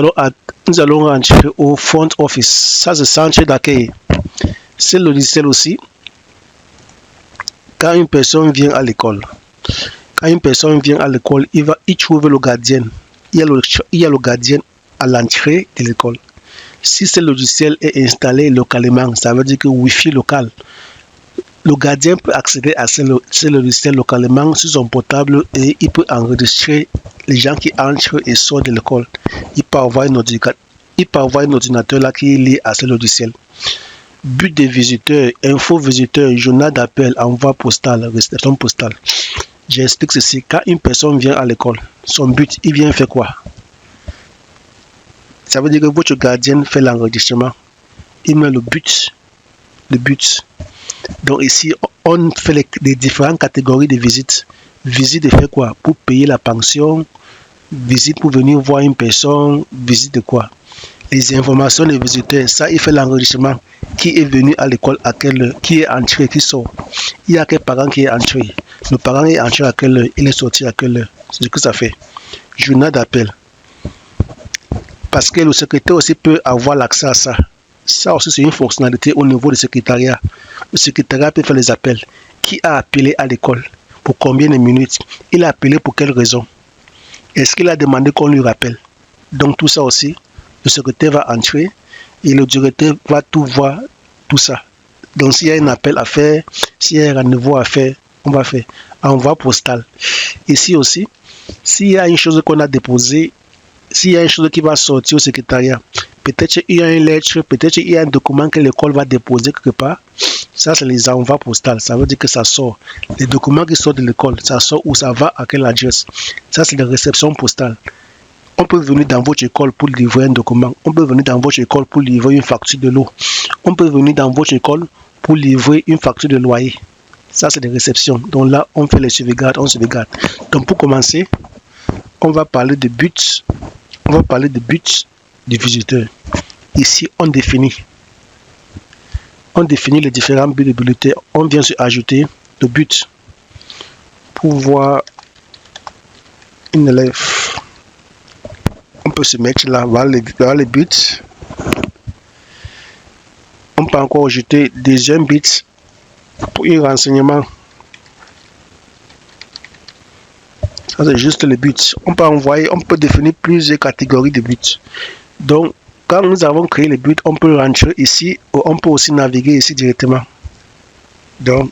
nous allons rentrer au front office. Ça, c'est centre d'accueil. C'est le logiciel aussi. Quand une personne vient à l'école, il va y trouver le gardien. Il y a le gardien à l'entrée de l'école. Si ce logiciel est installé localement, ça veut dire que Wi-Fi local, le gardien peut accéder à ce logiciel localement sur son portable et il peut enregistrer les gens qui entrent et sortent de l'école. Il peut avoir un ordinateur là qui est lié à ce logiciel. But des visiteurs, info visiteurs, journal d'appel, envoi postal, réception postale. J'explique ceci. Quand une personne vient à l'école, son but, il vient faire quoi? Ça veut dire que votre gardien fait l'enregistrement. Il met le but. Donc ici, on fait les différentes catégories de visites. Visite de faire quoi? Pour payer la pension. Visite pour venir voir une personne. Visite de quoi? Les informations des visiteurs. Ça, il fait l'enregistrement. Qui est venu à l'école à quelle heure? Qui est entré? Qui sort? Il y a quel parent qui est entré? Le parent est entré à quelle heure? Il est sorti à quelle heure? C'est ce que ça fait. Journal d'appel. Parce que le secrétaire aussi peut avoir l'accès à ça. Ça aussi, c'est une fonctionnalité au niveau du secrétariat. Le secrétariat peut faire les appels. Qui a appelé à l'école? Pour combien de minutes? Il a appelé pour quelle raison? Est-ce qu'il a demandé qu'on lui rappelle? Donc tout ça aussi, le secrétaire va entrer et le directeur va tout voir, tout ça. Donc s'il y a un appel à faire, s'il y a un rendez-vous à faire, on va faire. Envoi postal. Ici aussi, s'il y a une chose qu'on a déposée, s'il y a une chose qui va sortir au secrétariat, peut-être il y a une lettre, peut-être il y a un document que l'école va déposer quelque part. Ça, c'est les envois postales. Ça veut dire que ça sort. Les documents qui sortent de l'école, ça sort où ça va, à quelle adresse. Ça, c'est les réceptions postales. On peut venir dans votre école pour livrer un document. On peut venir dans votre école pour livrer une facture de l'eau. On peut venir dans votre école pour livrer une facture de loyer. Ça, c'est des réceptions. Donc là, on fait les sauvegardes, on sauvegarde. Donc pour commencer, on va parler de buts. On va parler de buts du visiteur. Ici, on définit les différents buts de bulletin. On vient se ajouter le but pour voir une élève. On peut se mettre là, voilà les buts. On peut encore ajouter deuxième but pour un renseignement. Ça, c'est juste le but. On peut définir plusieurs catégories de buts. Donc, quand nous avons créé les buts, on peut rentrer ici ou on peut aussi naviguer ici directement. Donc,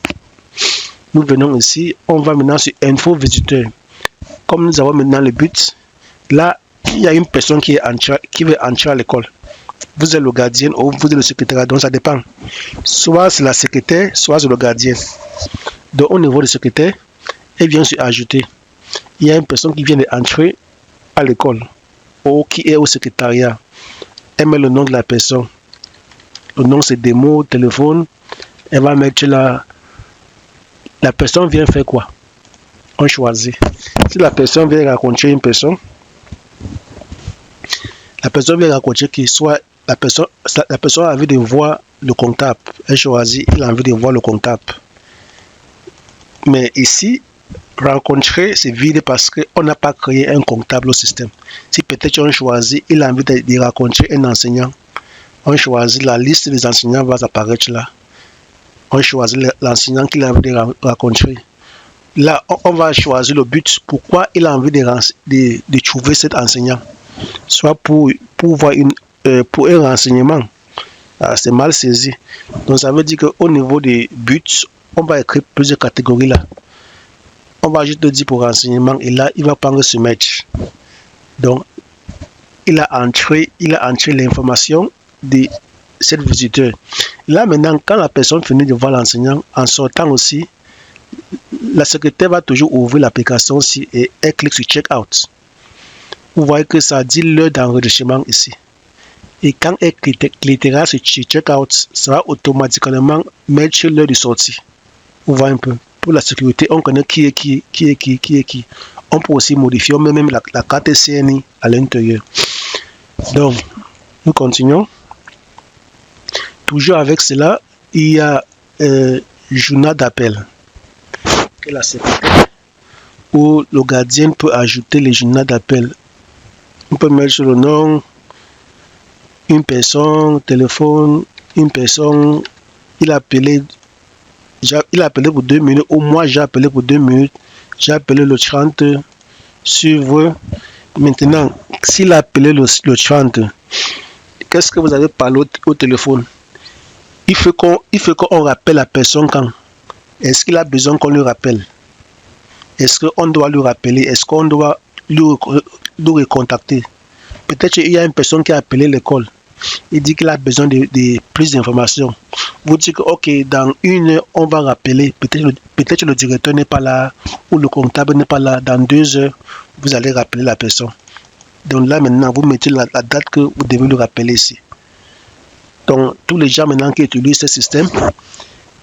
nous venons ici, on va maintenant sur info visiteur. Comme nous avons maintenant le but, là, il y a une personne qui veut entrer à l'école. Vous êtes le gardien ou vous êtes le secrétaire, donc ça dépend. Soit c'est la secrétaire, soit c'est le gardien. Donc, au niveau du secrétaire, elle vient se ajouter. Il y a une personne qui vient d'entrer à l'école ou qui est au secrétariat. Elle met le nom de la personne. Le nom, c'est démo, téléphone. Elle va mettre là. La personne vient faire quoi? On choisit. Si la personne vient raconter une personne, la personne vient raconter qui soit la personne a envie de voir le comptable. Elle choisit, il a envie de voir le comptable. Mais ici, rencontrer, c'est vide parce qu'on n'a pas créé un comptable au système. Si peut-être on choisit, il a envie de rencontrer un enseignant, on choisit, la liste des enseignants va apparaître là. On choisit l'enseignant qu'il a envie de rencontrer. Là, on va choisir le but. Pourquoi il a envie de trouver cet enseignant? Soit pour voir pour un renseignement. C'est mal saisi. Donc ça veut dire qu'au niveau des buts, on va écrire plusieurs catégories là. On va juste dire pour renseignement et là, il va prendre ce match. Donc, il a entré l'information de cette visiteur. Là, maintenant, quand la personne finit de voir l'enseignant, en sortant aussi, la secrétaire va toujours ouvrir l'application aussi et elle clique sur Check Out. Vous voyez que ça dit l'heure d'enregistrement ici. Et quand elle cliquera sur Check Out, ça va automatiquement mettre l'heure de sortie. Vous voyez un peu. Pour la sécurité, on connaît qui est qui. On peut aussi modifier, on met même la carte CNI à l'intérieur. Donc, nous continuons. Toujours avec cela, il y a journal d'appel. La secrétaire où le gardien peut ajouter les journaux d'appel. On peut mettre le nom, une personne téléphone, une personne, il a appelé pour 2 minutes, ou moi j'ai appelé pour 2 minutes, j'ai appelé le 30, suivre. Maintenant, s'il a appelé le 30, qu'est-ce que vous avez parlé au téléphone? Il faut qu'on rappelle la personne quand? Est-ce qu'il a besoin qu'on le rappelle? Est-ce qu'on doit le rappeler? Est-ce qu'on doit le recontacter? Peut-être qu'il y a une personne qui a appelé l'école. Il dit qu'il a besoin de plus d'informations. Vous dites que, ok, dans 1 heure, on va rappeler. Peut-être le directeur n'est pas là ou le comptable n'est pas là. Dans 2 heures, vous allez rappeler la personne. Donc là, maintenant, vous mettez la date que vous devez le rappeler ici. Donc, tous les gens maintenant qui utilisent ce système,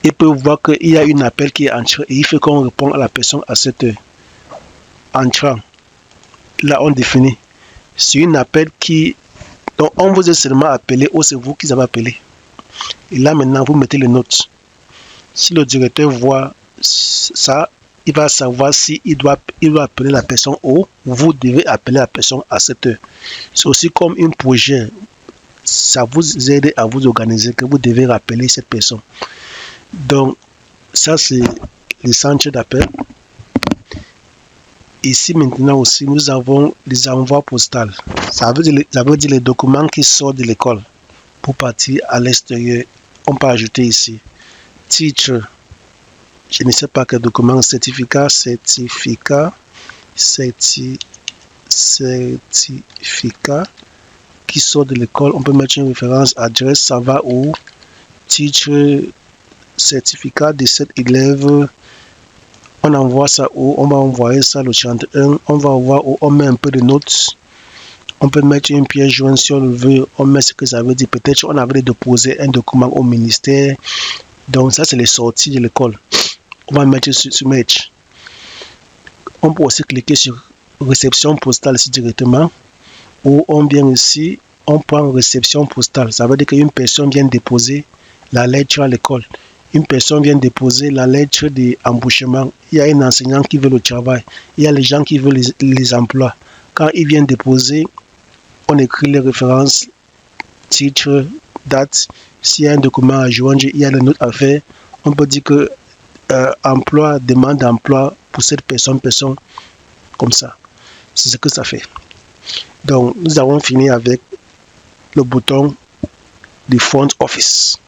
ils peuvent voir qu'il y a un appel qui est entré et il faut qu'on réponde à la personne à cette heure. Entrant. Là, on définit. C'est un appel qui... Donc, on vous a seulement appelé ou c'est vous qui avez appelé. Et là, maintenant, vous mettez les notes. Si le directeur voit ça, il va savoir si il doit appeler la personne ou vous devez appeler la personne à cette heure. C'est aussi comme un projet. Ça vous aide à vous organiser que vous devez rappeler cette personne. Donc, ça, c'est les centres d'appel. Ici, maintenant aussi, nous avons les envois postaux. Ça veut dire les documents qui sortent de l'école pour partir à l'extérieur. On peut ajouter ici titre, je ne sais pas quel document, certificat qui sort de l'école. On peut mettre une référence, adresse, ça va où, titre, certificat de cet élève. On envoie ça où? On va envoyer ça le 31. On va voir où on met un peu de notes. On peut mettre une pièce jointe si on le veut. On met ce que ça veut dire. Peut-être on avait déposé un document au ministère. Donc ça, c'est les sorties de l'école. On va mettre sur Match. On peut aussi cliquer sur réception postale ici directement. Ou on vient ici, on prend réception postale. Ça veut dire qu'une personne vient déposer la lettre à l'école. Une personne vient déposer la lettre d'embauchement. Il y a un enseignant qui veut le travail. Il y a les gens qui veulent les emplois. Quand il vient déposer, on écrit les références, titre, date. S'il y a un document à joindre, il y a le note à faire. On peut dire que emploi, demande d'emploi pour cette personne, comme ça. C'est ce que ça fait. Donc, nous avons fini avec le bouton du Front Office.